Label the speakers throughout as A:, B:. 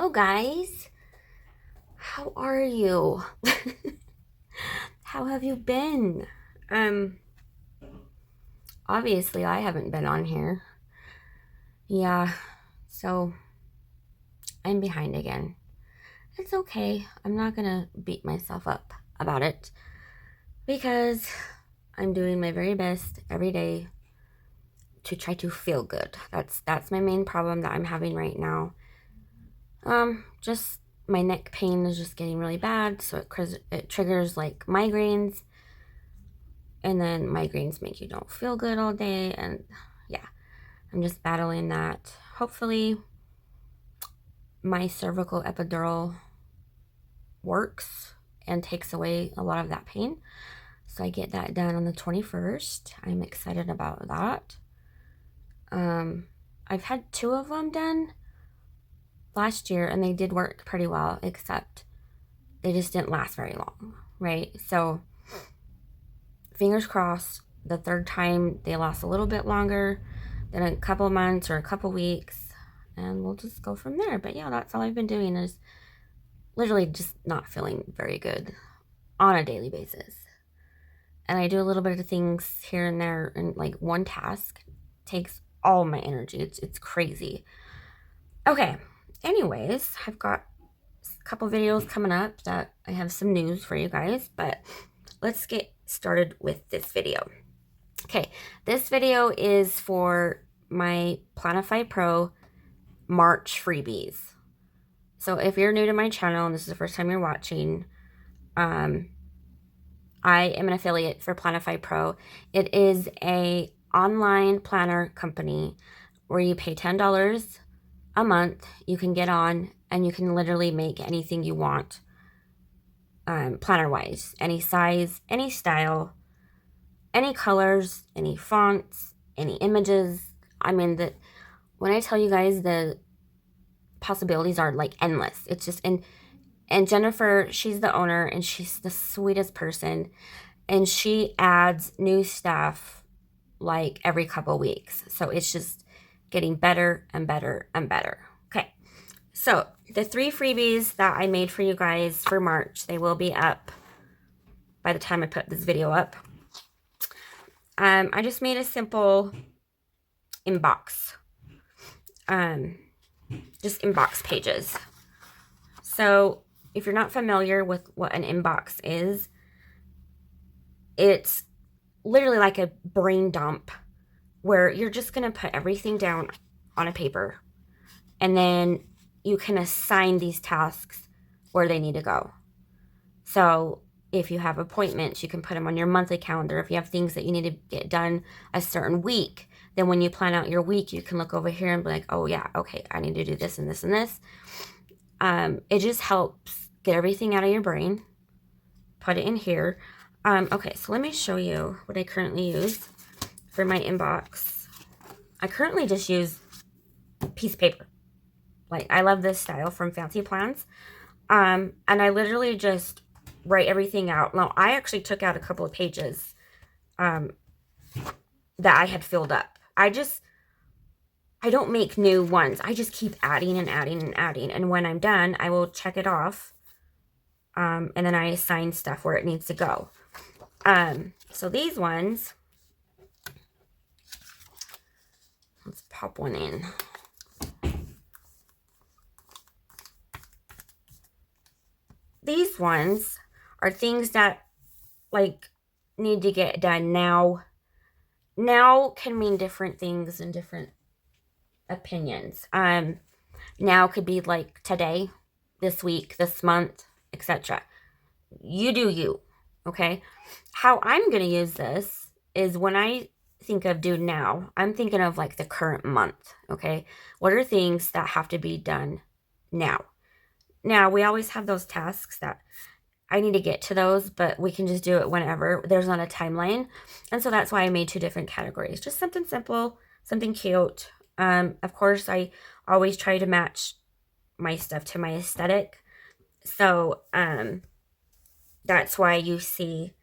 A: Hello, guys. How are you? How have you been? Um, Obviously, I haven't been on here. Yeah, so I'm behind again. It's okay. I'm not gonna beat myself up about it because I'm doing my very best every day to try to feel good. That's my main problem that I'm having right now. Just my neck pain is just getting really bad, so it triggers like migraines, and then migraines make you don't feel good all day, and yeah, I'm just battling that. Hopefully my cervical epidural works and takes away a lot of that pain, so I get that done on the 21st. I'm excited about that. I've had 2 of them done last year and they did work pretty well, except they just didn't last very long, right? So fingers crossed the 3rd time they last a little bit longer than a couple months or a couple weeks, and we'll just go from there. But yeah, that's all I've been doing, is literally just not feeling very good on a daily basis. And I do a little bit of things here and there, and like one task takes all my energy. It's crazy. Okay, anyways, I've got a couple videos coming up that I have some news for you guys, but let's get started with this video. Okay, this video is for my Planify Pro March freebies. So if you're new to my channel and this is the first time you're watching, I am an affiliate for Planify Pro. It is a online planner company where you pay $10 a month. You can get on and you can literally make anything you want, planner wise, any size, any style, any colors, any fonts, any images. I mean, when I tell you guys, the possibilities are like endless. It's just, and Jennifer, she's the owner and she's the sweetest person, and she adds new stuff like every couple weeks. So it's just getting better and better and better. Okay, so the 3 freebies that I made for you guys for March, they will be up by the time I put this video up. I just made a simple inbox, just inbox pages. So if you're not familiar with what an inbox is, it's literally like a brain dump where you're just going to put everything down on a paper, and then you can assign these tasks where they need to go. So if you have appointments, you can put them on your monthly calendar. If you have things that you need to get done a certain week, then when you plan out your week, you can look over here and be like, oh yeah, okay, I need to do this and this and this. It just helps get everything out of your brain. Put it in here. Okay, so let me show you what I currently use for my inbox. I currently just use piece of paper. Like, I love this style from Fancy Plans. And I literally just write everything out. Now, I actually took out a couple of pages that I had filled up. I don't make new ones. I just keep adding and adding and adding. And when I'm done, I will check it off. And then I assign stuff where it needs to go. So these ones, let's pop one in. These ones are things that like need to get done now. Now can mean different things and different opinions. Now could be like today, this week, this month, etc. You do you, okay? How I'm going to use this is when I think of do now, I'm thinking of like the current month, okay? What are things that have to be done now? Now, we always have those tasks that I need to get to those, but we can just do it whenever. There's not a timeline. And so that's why I made 2 different categories. Just something simple, something cute. Of course, I always try to match my stuff to my aesthetic. So that's why you see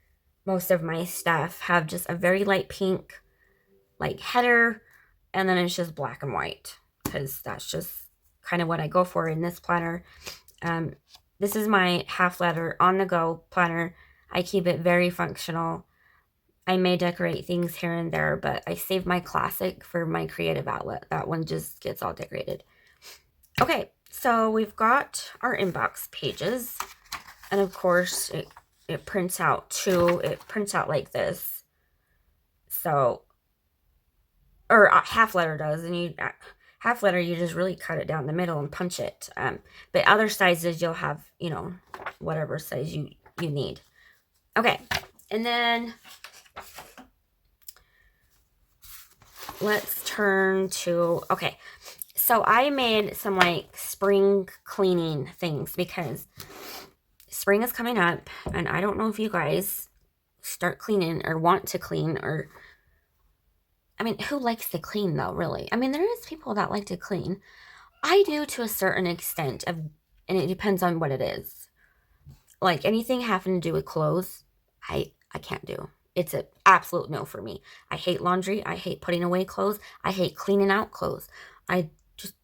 A: most of my stuff have just a very light pink, like, header, and then it's just black and white, because that's just kind of what I go for in this planner. This is my half letter on the go planner. I keep it very functional. I may decorate things here and there, but I save my classic for my creative outlet. That one just gets all decorated. Okay, so we've got our inbox pages. And of course, it prints out too. It prints out like this. So, or half letter does. And you, half letter, you just really cut it down the middle and punch it. But other sizes, you'll have, you know, whatever size you need. Okay, and then let's turn to, okay, so I made some like spring cleaning things because spring is coming up and I don't know if you guys start cleaning or want to clean, or I mean, who likes to clean though, really? I mean, there is people that like to clean. I do to a certain extent, and it depends on what it is. Like anything having to do with clothes, I can't do. It's an absolute no for me. I hate laundry. I hate putting away clothes. I hate cleaning out clothes. I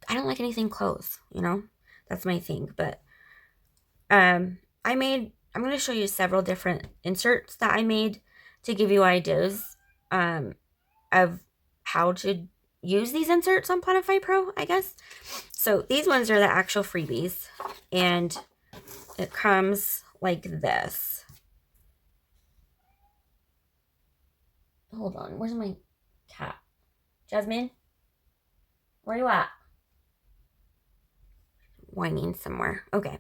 A: don't like anything clothes, you know? That's my thing. But I'm going to show you several different inserts that I made to give you ideas of how to use these inserts on Planify Pro, I guess. So these ones are the actual freebies, and it comes like this. Hold on, where's my cat? Jasmine? Where you at? Whining somewhere. Okay.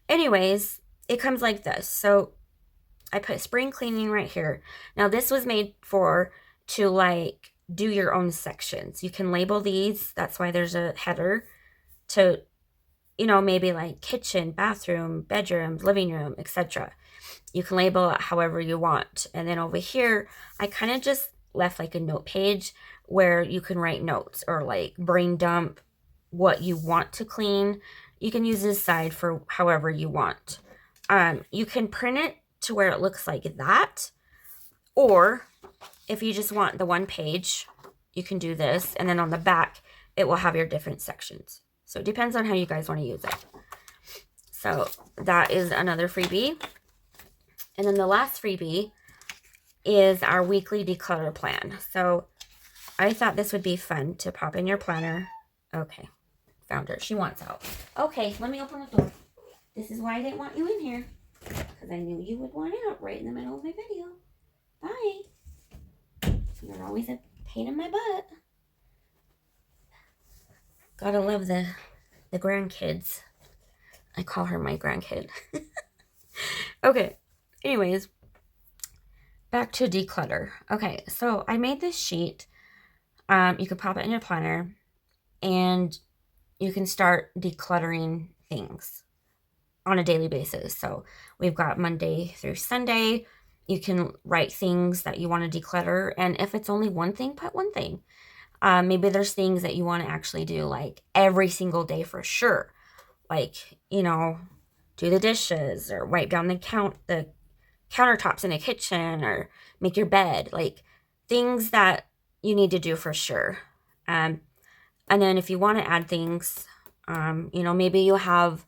A: Anyways, it comes like this. So I put spring cleaning right here. Now this was made to like do your own sections. You can label these. That's why there's a header to, you know, maybe like kitchen, bathroom, bedroom, living room, etc. You can label it however you want. And then over here, I kind of just left like a note page where you can write notes or like brain dump what you want to clean. You can use this side for however you want. You can print it to where it looks like that. Or if you just want the one page, you can do this. And then on the back, it will have your different sections. So it depends on how you guys want to use it. So that is another freebie. And then the last freebie is our weekly declutter plan. So I thought this would be fun to pop in your planner. Okay, found her. She wants out. Okay, let me open the door. This is why I didn't want you in here, because I knew you would want out right in the middle of my video. Bye. You're always a pain in my butt. Gotta love the grandkids. I call her my grandkid. Okay. Anyways, back to declutter. Okay, so I made this sheet. You can pop it in your planner, and you can start decluttering things on a daily basis. So we've got Monday through Sunday. You can write things that you want to declutter, and if it's only one thing, put one thing. Maybe there's things that you want to actually do like every single day for sure. Like, you know, do the dishes or wipe down the countertops in the kitchen or make your bed. Like things that you need to do for sure. And then if you want to add things, you know, maybe you have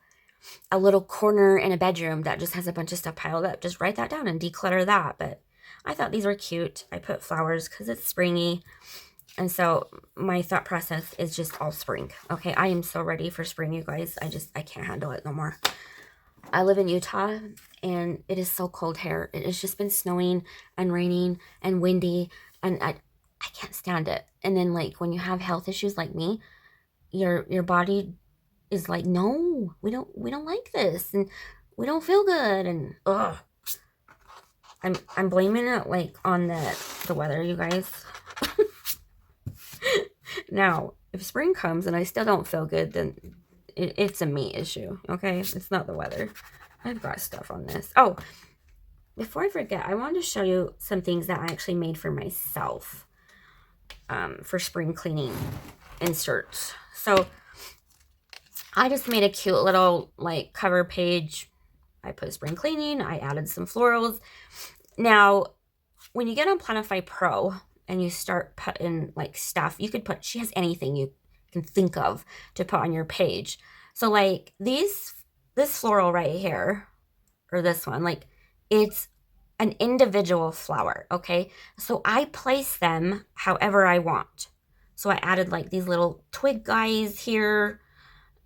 A: a little corner in a bedroom that just has a bunch of stuff piled up. Just write that down and declutter that. But I thought these were cute. I put flowers because it's springy. And so my thought process is just all spring. Okay, I am so ready for spring, you guys. I can't handle it no more. I live in Utah, and it is so cold here. It has just been snowing and raining and windy, and I can't stand it. And then, like, when you have health issues like me, your body is like, no, we don't like this, and we don't feel good, and ugh. I'm blaming it like on the weather, you guys. Now, if spring comes and I still don't feel good, then it's a me issue, okay? It's not the weather. I've got stuff on this. Oh, before I forget, I wanted to show you some things that I actually made for myself for spring cleaning inserts. So I just made a cute little like cover page. I put spring cleaning. I added some florals. Now, when you get on Planify Pro and you start putting like stuff, you could put, she has anything can think of to put on your page. So like this floral right here, or this one, like it's an individual flower, okay? So I place them however I want. So I added like these little twig guys here.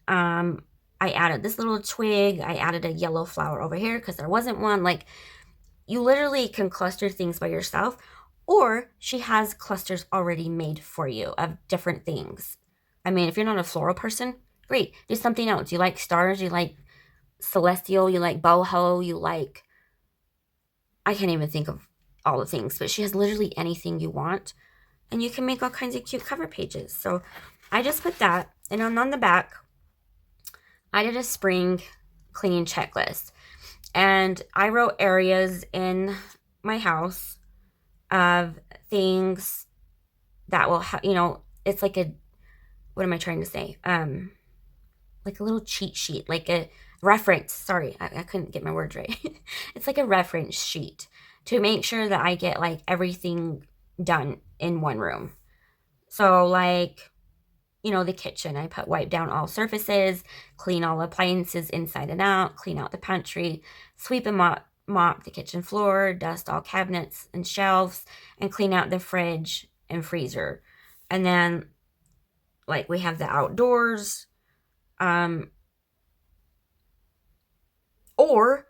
A: I added this little twig. I added a yellow flower over here because there wasn't one. Like, you literally can cluster things by yourself, or she has clusters already made for you of different things. I mean, if you're not a floral person, great. Do something else. You like stars, you like celestial, you like boho, you like, I can't even think of all the things, but she has literally anything you want, and you can make all kinds of cute cover pages. So I just put that, and on the back, I did a spring cleaning checklist, and I wrote areas in my house of things that will it's like a, what am I trying to say? Like a little cheat sheet, like a reference. Sorry, I couldn't get my words right. It's like a reference sheet to make sure that I get like everything done in one room. So like, the kitchen, I put wipe down all surfaces, clean all appliances inside and out, clean out the pantry, sweep and mop the kitchen floor, dust all cabinets and shelves, and clean out the fridge and freezer. And then like we have the outdoors, or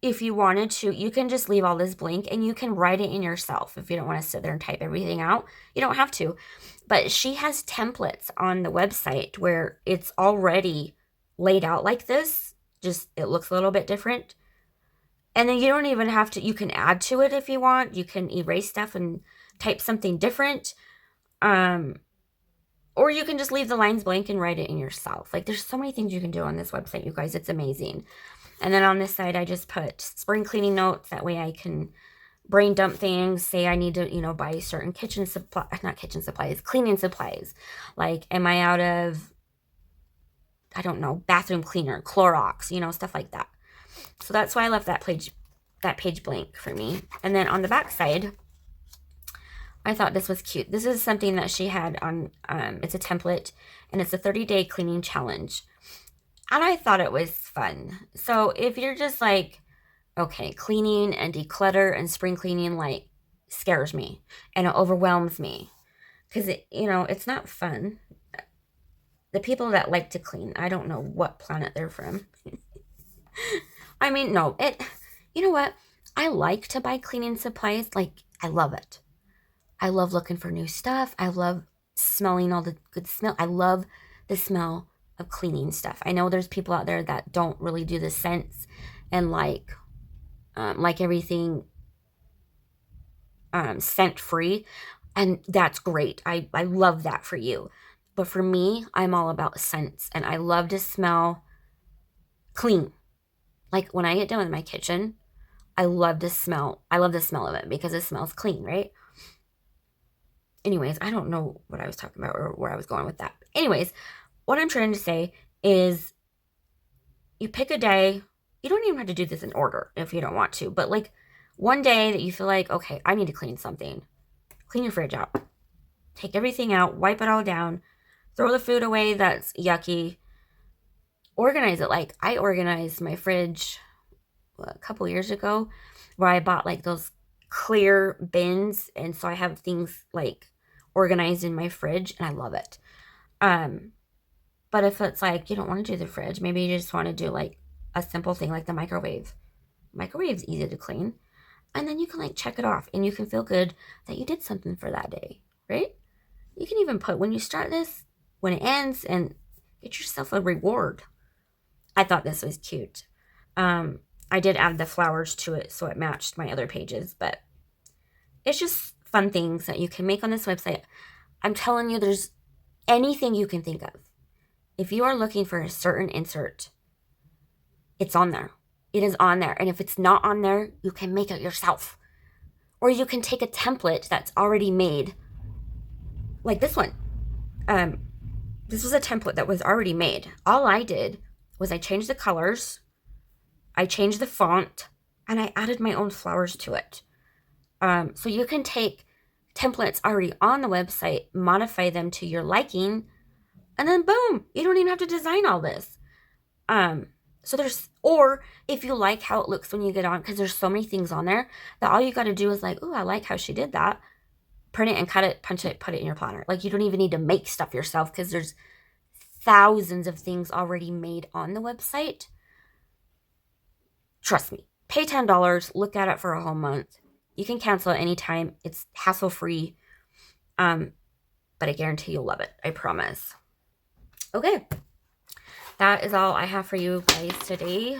A: if you wanted to, you can just leave all this blank and you can write it in yourself. If you don't want to sit there and type everything out, you don't have to. But she has templates on the website where it's already laid out like this. Just, it looks a little bit different. And then you don't even have to, you can add to it if you want. You can erase stuff and type something different. Or you can just leave the lines blank and write it in yourself. Like, there's so many things you can do on this website, you guys. It's amazing. And then on this side, I just put spring cleaning notes. That way I can brain dump things. Say I need to, buy certain cleaning supplies. Like, am I out of, I don't know, bathroom cleaner, Clorox, stuff like that. So that's why I left that page blank for me. And then on the back side, I thought this was cute. This is something that she had on, it's a template, and it's a 30-day cleaning challenge. And I thought it was fun. So if you're just like, okay, cleaning and declutter and spring cleaning like scares me and it overwhelms me because it's not fun. The people that like to clean, I don't know what planet they're from. I mean, no, you know what? I like to buy cleaning supplies. Like, I love it. I love looking for new stuff. I love smelling all the good smell. I love the smell of cleaning stuff. I know there's people out there that don't really do the scents and like everything scent free, and that's great. I love that for you. But for me, I'm all about scents, and I love to smell clean. Like when I get done with my kitchen, I love the smell of it because it smells clean, right? Anyways, I don't know what I was talking about or where I was going with that. Anyways, what I'm trying to say is you pick a day. You don't even have to do this in order if you don't want to. But like one day that you feel like, okay, I need to clean something. Clean your fridge out. Take everything out. Wipe it all down. Throw the food away that's yucky. Organize it. Like I organized my fridge a couple years ago where I bought like those clear bins. And so I have things like organized in my fridge and I love it. But if it's like you don't want to do the fridge, maybe you just want to do like a simple thing like the microwave. Microwave's easy to clean. And then you can like check it off and you can feel good that you did something for that day, right? You can even put when you start this, when it ends, and get yourself a reward. I thought this was cute. I did add the flowers to it so it matched my other pages, but it's just fun things that you can make on this website. I'm telling you, there's anything you can think of. If you are looking for a certain insert, it's on there. It is on there. And if it's not on there, you can make it yourself. Or you can take a template that's already made. Like this one. This was a template that was already made. All I did was I changed the colors, I changed the font, and I added my own flowers to it. So you can take templates already on the website, modify them to your liking, And then boom, you don't even have to design all this. So there's, or if you like how it looks when you get on, because there's so many things on there that all you got to do is like, oh, I like how she did that. Print it and cut it, punch it, put it in your planner. Like, you don't even need to make stuff yourself because there's thousands of things already made on the website. Trust me, pay $10, look at it for a whole month. You can cancel it anytime. It's hassle free. But I guarantee you'll love it. I promise. Okay. That is all I have for you guys today.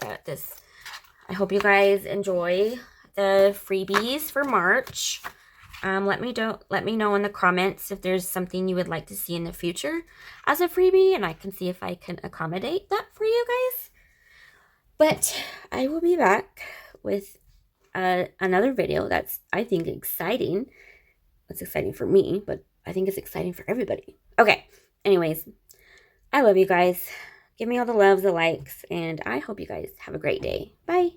A: I hope you guys enjoy the freebies for March. Let me know in the comments if there's something you would like to see in the future as a freebie, and I can see if I can accommodate that for you guys. But I will be back with another video that's, I think, exciting. It's exciting for me, but I think it's exciting for everybody. Okay, anyways, I love you guys. Give me all the loves, the likes, and I hope you guys have a great day. Bye.